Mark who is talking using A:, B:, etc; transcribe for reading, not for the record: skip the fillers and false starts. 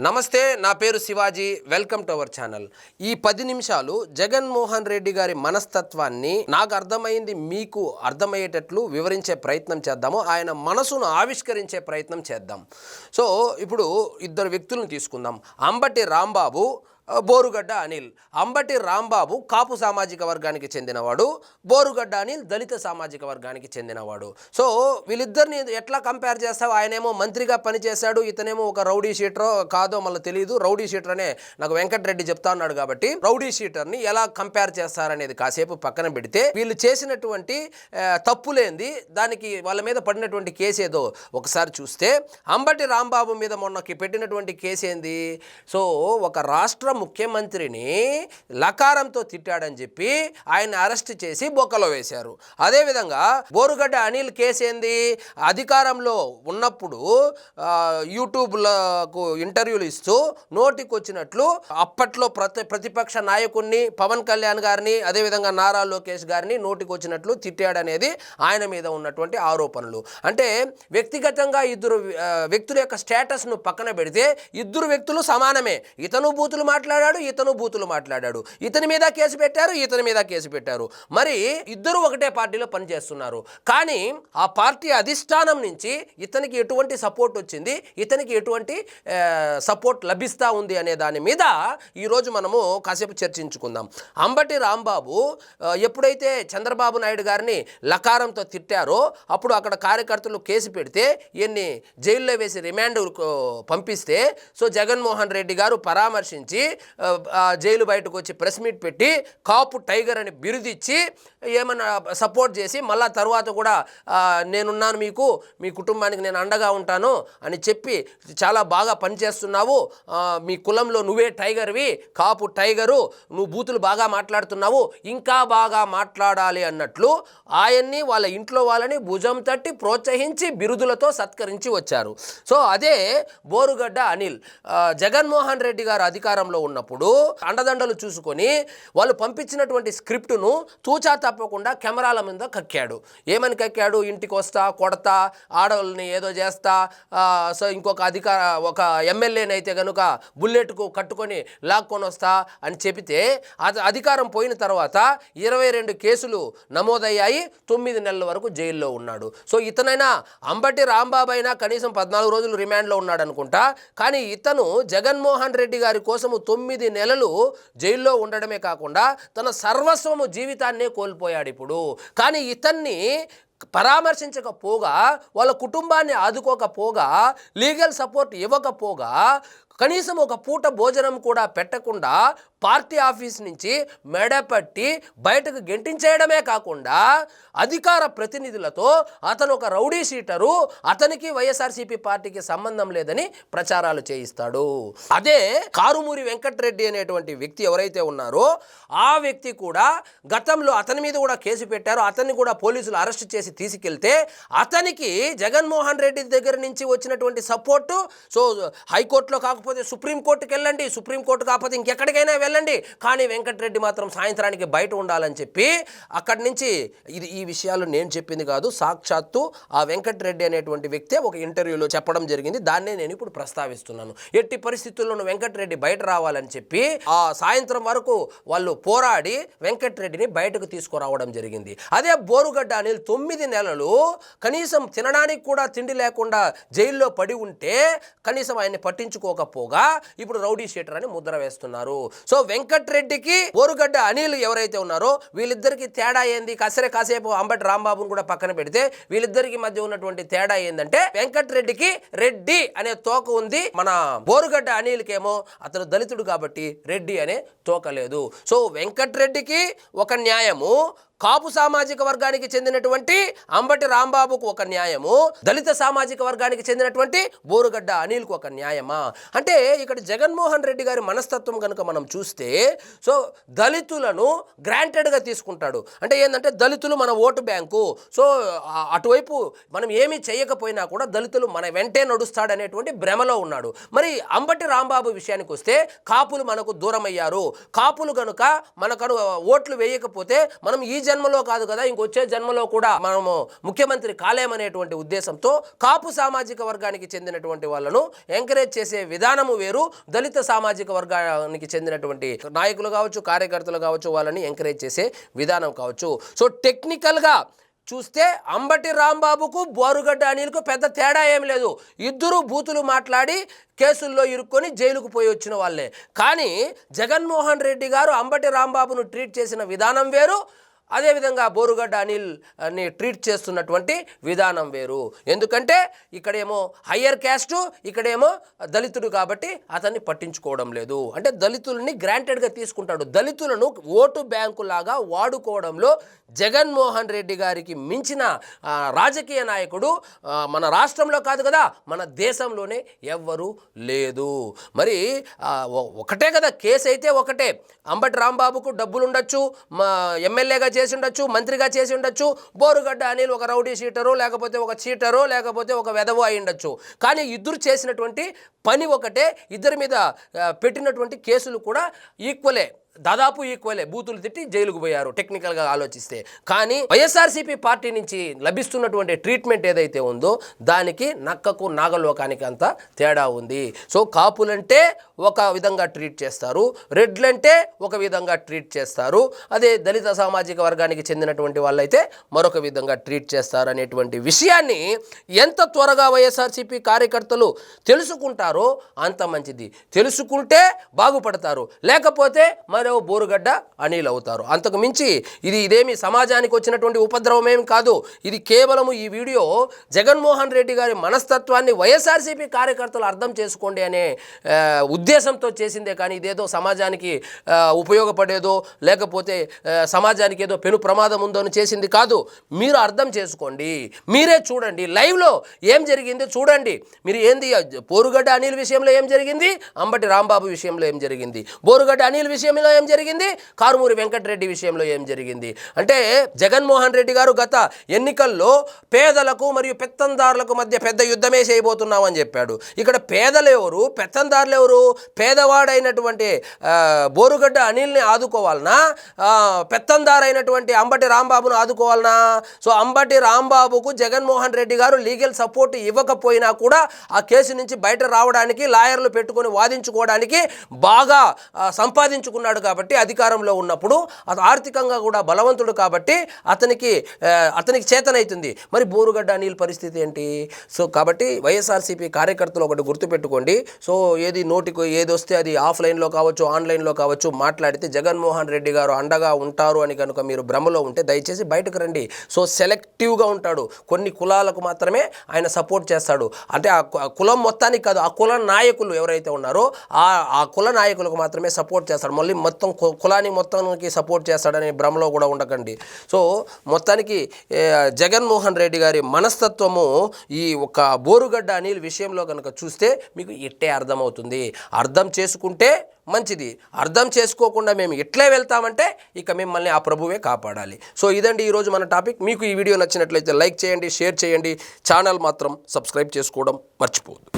A: నమస్తే, నా పేరు Shivaji. Welcome to our channel. ఈ 10 నిమిషాలు జగన్మోహన్ రెడ్డి గారి మనస్తత్వాన్ని నాకు అర్థమైంది మీకు అర్థమయ్యేటట్లు వివరించే ప్రయత్నం చేద్దాము. ఆయన మనసును ఆవిష్కరించే ప్రయత్నం చేద్దాం. సో ఇప్పుడు ఇద్దరు వ్యక్తులను తీసుకుందాం. అంబటి రాంబాబు, బోరుగడ్డ అనిల్. అంబటి రాంబాబు కాపు సామాజిక వర్గానికి చెందినవాడు, బోరుగడ్డ అనిల్ దళిత సామాజిక వర్గానికి చెందినవాడు. సో వీళ్ళిద్దరిని ఎట్లా కంపేర్ చేస్తావు? ఆయనేమో మంత్రిగా పనిచేశాడు, ఇతనేమో ఒక రౌడీ షీటరో కాదో మళ్ళీ తెలియదు. రౌడీ షీటర్ అనే నాకు వెంకటరెడ్డి చెప్తా ఉన్నాడు కాబట్టి రౌడీ షీటర్ని ఎలా కంపేర్ చేస్తారనేది కాసేపు పక్కన పెడితే, వీళ్ళు చేసినటువంటి తప్పులేంది, దానికి వాళ్ళ మీద పడినటువంటి కేసు ఏదో ఒకసారి చూస్తే, అంబటి రాంబాబు మీద మొన్నకి పెట్టినటువంటి కేసు ఏంది? సో ఒక రాష్ట్ర ముఖ్యమంత్రిని లకారంతో తిట్టాడని చెప్పి ఆయన అరెస్ట్ చేసి బొక్కలో వేశారు. అదేవిధంగా బోరుగడ్డ అనిల్ కేసు ఏంది? అధికారంలో ఉన్నప్పుడు యూట్యూబ్లకు ఇంటర్వ్యూలు ఇస్తూ నోటికి వచ్చినట్లు అప్పట్లో ప్రతిపక్ష నాయకుడిని పవన్ కళ్యాణ్ గారిని, అదేవిధంగా నారా లోకేష్ గారిని నోటికి వచ్చినట్లు తిట్టాడనేది ఆయన మీద ఉన్నటువంటి ఆరోపణలు. అంటే వ్యక్తిగతంగా ఇద్దరు వ్యక్తుల యొక్క స్టేటస్ను పక్కన పెడితే ఇద్దరు వ్యక్తులు సమానమే. ఇతను బూతులు మాట్లాడాడు, ఇతను బూతులు మాట్లాడాడు. ఇతని మీద కేసు పెట్టారు, ఇతని మీద కేసు పెట్టారు. మరి ఇద్దరు ఒకటే పార్టీలో పనిచేస్తున్నారు. కానీ ఆ పార్టీ అధిష్టానం నుంచి ఇతనికి ఎటువంటి సపోర్ట్ వచ్చింది, ఇతనికి ఎటువంటి సపోర్ట్ లభిస్తూ ఉంది అనే దాని మీద ఈరోజు మనము కాసేపు చర్చించుకుందాం. అంబటి రాంబాబు ఎప్పుడైతే చంద్రబాబు నాయుడు గారిని లకారంతో తిట్టారో అప్పుడు అక్కడ కార్యకర్తలు కేసు పెడితే ఈయన్ని జైల్లో వేసి రిమాండ్ పంపిస్తే, సో జగన్మోహన్ రెడ్డి గారు పరామర్శించి జైలు బయటకు వచ్చి ప్రెస్ మీట్ పెట్టి కాపు టైగర్ అని బిరుదిచ్చి ఏమన్నా సపోర్ట్ చేసి మళ్ళా తర్వాత కూడా నేనున్నాను, మీకు మీ కుటుంబానికి నేను అండగా ఉంటాను అని చెప్పి చాలా బాగా పనిచేస్తున్నావు, మీ కులంలో నువ్వే టైగర్వి, కాపు టైగరు, నువ్వు బూతులు బాగా మాట్లాడుతున్నావు, ఇంకా బాగా మాట్లాడాలి అన్నట్లు ఆయన్ని వాళ్ళ ఇంట్లో వాళ్ళని భుజం తట్టి ప్రోత్సహించి బిరుదులతో సత్కరించి వచ్చారు. సో అదే బోరుగడ్డ అనిల్. జగన్మోహన్ రెడ్డి గారు అధికారంలో ఉన్నప్పుడు అండదండలు చూసుకొని వాళ్ళు పంపించినటువంటి స్క్రిప్టును తూచా తప్పకుండా కెమెరాల మీద కక్కాడు. ఏమని కక్కాడు? ఇంటికి వస్తా, కొడతా, ఆడవాళ్ళని ఏదో చేస్తా, సో ఇంకొక ఒక ఎమ్మెల్యేనైతే కనుక బుల్లెట్కు కట్టుకొని లాక్కొని వస్తా అని చెబితే అధికారం పోయిన తర్వాత 22 కేసులు నమోదయ్యాయి. 9 నెలల వరకు జైల్లో ఉన్నాడు. సో ఇతనైనా అంబటి రాంబాబు అయినా కనీసం 14 రోజులు రిమాండ్లో ఉన్నాడు అనుకుంటా. కానీ ఇతను జగన్మోహన్ రెడ్డి గారి కోసము 9 నెలలు జైల్లో ఉండడమే కాకుండా తన సర్వస్వము జీవితాన్నే కోల్పోయాడు ఇప్పుడు. కానీ ఇతన్ని పరామర్శించకపోగా, వాళ్ళ కుటుంబాన్ని ఆదుకోకపోగా, లీగల్ సపోర్ట్ ఇవ్వకపోగా, కనీసం ఒక పూట భోజనం కూడా పెట్టకుండా పార్టీ ఆఫీస్ నుంచి మెడపట్టి బయటకు గెంటించేయడమే కాకుండా అధికార ప్రతినిధులతో అతను ఒక రౌడీ షీటరు, అతనికి వైఎస్ఆర్సీపీ పార్టీకి సంబంధం లేదని ప్రచారాలు చేయిస్తాడు. అదే కారుమూరి వెంకటరెడ్డి అనేటువంటి వ్యక్తి ఎవరైతే ఉన్నారో ఆ వ్యక్తి కూడా గతంలో అతని మీద కూడా కేసు పెట్టారు. అతన్ని కూడా పోలీసులు అరెస్ట్ చేసి తీసుకెళ్తే అతనికి జగన్మోహన్ రెడ్డి దగ్గర నుంచి వచ్చినటువంటి సపోర్టు, సో హైకోర్టులో కాకపోతే సుప్రీంకోర్టుకి వెళ్ళండి, సుప్రీంకోర్టు కాకపోతే ఇంకెక్కడికైనా వెళ్ళండి, కానీ వెంకటరెడ్డి మాత్రం సాయంత్రానికి బయట ఉండాలని చెప్పి అక్కడి నుంచి ఈ విషయాలు నేను చెప్పింది కాదు, సాక్షాత్తు ఆ వెంకటరెడ్డి అనేటువంటి వ్యక్తే ఒక ఇంటర్వ్యూలో చెప్పడం జరిగింది. దాన్నే నేను ఇప్పుడు ప్రస్తావిస్తున్నాను. ఎట్టి పరిస్థితుల్లోనూ వెంకటరెడ్డి బయట రావాలని చెప్పి ఆ సాయంత్రం వరకు వాళ్ళు పోరాడి వెంకటరెడ్డిని బయటకు తీసుకురావడం జరిగింది. అదే బోరుగడ్డ అనిల్ 9 నెలలు కనీసం తినడానికి కూడా తిండి లేకుండా జైల్లో పడి ఉంటే కనీసం ఆయన్ని పట్టించుకోకపోగా ఇప్పుడు రౌడీ షీటర్ అని ముద్ర వేస్తున్నారు. సో వెంకటరెడ్డికి బోరుగడ్డ అనిల్ ఎవరైతే ఉన్నారో వీళ్ళిద్దరికి తేడా ఏంది? కాసేపు అంబటి రాంబాబును కూడా పక్కన పెడితే వీళ్ళిద్దరికి మధ్య ఉన్నటువంటి తేడా ఏంటంటే, వెంకటరెడ్డికి రెడ్డి అనే తోక ఉంది, మన బోరుగడ్డ అనిల్కేమో అతను దళితుడు కాబట్టి రెడ్డి అనే తోక లేదు. సో వెంకటరెడ్డికి ఒక న్యాయము, కాపు సామాజిక వర్గానికి చెందినటువంటి అంబటి రాంబాబుకు ఒక న్యాయము, దళిత సామాజిక వర్గానికి చెందినటువంటి బోరుగడ్డ అనిల్కు ఒక న్యాయమా? అంటే ఇక్కడ జగన్మోహన్ రెడ్డి గారి మనస్తత్వం కనుక మనం చూస్తే, సో దళితులను గ్రాంటెడ్గా తీసుకుంటాడు. అంటే ఏంటంటే దళితులు మన ఓటు బ్యాంకు, సో అటువైపు మనం ఏమీ చేయకపోయినా కూడా దళితులు మన వెంటే నడుస్తాడనేటువంటి భ్రమలో ఉన్నాడు. మరి అంబటి రాంబాబు విషయానికి వస్తే కాపులు మనకు దూరం అయ్యారు, కాపులు కనుక మనకు ఓట్లు వేయకపోతే మనం ఈ జన్మలో కాదు కదా, ఇంకొచ్చే జన్మలో కూడా మనము ముఖ్యమంత్రి కాలేమనేటువంటి ఉద్దేశంతో కాపు సామాజిక వర్గానికి చెందినటువంటి వాళ్ళను ఎంకరేజ్ చేసే విధానము వేరు, దళిత సామాజిక వర్గానికి చెందినటువంటి నాయకులు కావచ్చు, కార్యకర్తలు కావచ్చు, వాళ్ళని ఎంకరేజ్ చేసే విధానం కావచ్చు. సో టెక్నికల్గా చూస్తే అంబటి రాంబాబుకు బోరుగడ్డ అనిల్కు పెద్ద తేడా ఏం లేదు. ఇద్దరు బూతులు మాట్లాడి కేసుల్లో ఇరుక్కొని జైలుకు పోయి వచ్చిన వాళ్ళే. కానీ జగన్మోహన్ రెడ్డి గారు అంబటి రాంబాబును ట్రీట్ చేసిన విధానం వేరు, అదేవిధంగా బోరుగడ్డ అనిల్ని ట్రీట్ చేస్తున్నటువంటి విధానం వేరు. ఎందుకంటే ఇక్కడేమో హయ్యర్ క్యాస్టు, ఇక్కడేమో దళితుడు కాబట్టి అతన్ని పట్టించుకోవడం లేదు. అంటే దళితులని గ్రాంటెడ్గా తీసుకుంటాడు. దళితులను ఓటు బ్యాంకు లాగా వాడుకోవడంలో జగన్మోహన్ రెడ్డి గారికి మించిన రాజకీయ నాయకుడు మన రాష్ట్రంలో కాదు కదా, మన దేశంలోనే ఎవ్వరూ లేదు. మరి ఒకటే కదా కేసు, అయితే ఒకటే. అంబటి రాంబాబుకు డబ్బులు ఉండొచ్చు, ఎమ్మెల్యేగా చేసి ఉండొచ్చు, మంత్రిగా చేసి ఉండొచ్చు. బోరుగడ్డ అనిల్ ఒక రౌడీ షీటరు, లేకపోతే ఒక చీటరు, లేకపోతే ఒక వెధవు అయి ఉండొచ్చు. కానీ ఇద్దరు చేసినటువంటి పని ఒకటే. ఇద్దరి మీద పెట్టినటువంటి కేసులు కూడా ఈక్వలే, దాదాపు ఈక్వలే. బూతులు తిట్టి జైలుకు పోయారు టెక్నికల్గా ఆలోచిస్తే. కానీ వైఎస్ఆర్సీపీ పార్టీ నుంచి లభిస్తున్నటువంటి ట్రీట్మెంట్ ఏదైతే ఉందో దానికి నక్కకు నాగలోకానికి అంత తేడా ఉంది. సో కాపులంటే ఒక విధంగా ట్రీట్ చేస్తారు, రెడ్లంటే ఒక విధంగా ట్రీట్ చేస్తారు, అదే దళిత సామాజిక వర్గానికి చెందినటువంటి వాళ్ళైతే మరొక విధంగా ట్రీట్ చేస్తారు అనేటువంటి విషయాన్ని ఎంత త్వరగా వైఎస్ఆర్సీపీ కార్యకర్తలు తెలుసుకుంటారో అంత మంచిది. తెలుసుకుంటే బాగుపడతారు, లేకపోతే మరో బోరుగడ్డ అనిల్ అవుతారు. అంతకు మించి ఇదేమి సమాజానికి వచ్చినటువంటి ఉపద్రవం ఏమి కాదు. ఇది కేవలం ఈ వీడియో జగన్మోహన్ రెడ్డి గారి మనస్తత్వాన్ని వైఎస్ఆర్సీపీ కార్యకర్తలు అర్థం చేసుకోండి అనే ఉద్దేశంతో చేసిందే. కానీ ఇదేదో సమాజానికి ఉపయోగపడేదో, లేకపోతే సమాజానికి ఏదో పెను ప్రమాదం ఉందో అని చేసింది కాదు. మీరు అర్థం చేసుకోండి, మీరే చూడండి, లైవ్లో ఏం జరిగింది చూడండి. మీరు ఏంది బోరుగడ్డ అనిల్ విషయంలో ఏం జరిగింది, అంబటి రాంబాబు విషయంలో ఏం జరిగింది, బోరుగడ్డ అనిల్ విషయంలో ఏం జరిగింది, కారుమూరి వెంకటరెడ్డి విషయంలో ఏం జరిగింది. అంటే జగన్మోహన్ రెడ్డి గారు గత ఎన్నికల్లో పేదలకు మరియు పెత్తందారులకు మధ్య పెద్ద యుద్ధమే చేయబోతున్నామని చెప్పాడు. ఇక్కడ పేదలు ఎవరు, పెత్తందారులు ఎవరు? పేదవాడైనటువంటి బోరుగడ్డ అనిల్ని ఆదుకోవాలనా, పెత్తందారైనటువంటి అంబటి రాంబాబును ఆదుకోవాలనా? సో అంబటి రాంబాబుకు జగన్మోహన్ రెడ్డి గారు లీగల్ సపోర్ట్ ఇవ్వకపోయినా కూడా ఆ కేసు నుంచి బయట రావడానికి, లాయర్లు పెట్టుకొని వాదించుకోవడానికి బాగా సంపాదించుకున్నాడు కాబట్టి, అధికారంలో ఉన్నప్పుడు ఆర్థికంగా కూడా బలవంతుడు కాబట్టి అతనికి చేతనైతుంది. మరి బోరుగడ్డ అనిల్ పరిస్థితి ఏంటి? సో కాబట్టి వైఎస్ఆర్సీపీ కార్యకర్తలు ఒకటి గుర్తుపెట్టుకోండి. సో నోటికి ఏది వస్తే అది ఆఫ్లైన్లో కావచ్చు, ఆన్లైన్లో కావచ్చు మాట్లాడితే జగన్మోహన్ రెడ్డి గారు అండగా ఉంటారు అని కనుక మీరు భ్రమలో ఉంటే దయచేసి బయటకు రండి. సో సెలెక్టివ్గా ఉంటాడు, కొన్ని కులాలకు మాత్రమే ఆయన సపోర్ట్ చేస్తాడు. అంటే ఆ కులం మొత్తానికి కాదు, ఆ కుల నాయకులు ఎవరైతే ఉన్నారో ఆ కుల నాయకులకు మాత్రమే సపోర్ట్ చేస్తాడు. మళ్ళీ మొత్తం కులానికి మొత్తానికి సపోర్ట్ చేస్తాడనే భ్రమలో కూడా ఉండకండి. సో మొత్తానికి జగన్మోహన్ రెడ్డి గారి మనస్తత్వము ఈ ఒక బోరుగడ్డ అనిల్ విషయంలో కనుక చూస్తే మీకు ఇట్టే అర్థమవుతుంది. అర్థం చేసుకుంటే మంచిది, అర్థం చేసుకోకుండా మేము ఇట్లే వెళ్తామంటే ఇక మిమ్మల్ని ఆ ప్రభువే కాపాడాలి. సో ఇదండి ఈరోజు మన టాపిక్. మీకు ఈ వీడియో నచ్చినట్లయితే లైక్ చేయండి, షేర్ చేయండి, ఛానల్ మాత్రం సబ్స్క్రైబ్ చేసుకోవడం మర్చిపోవద్దు.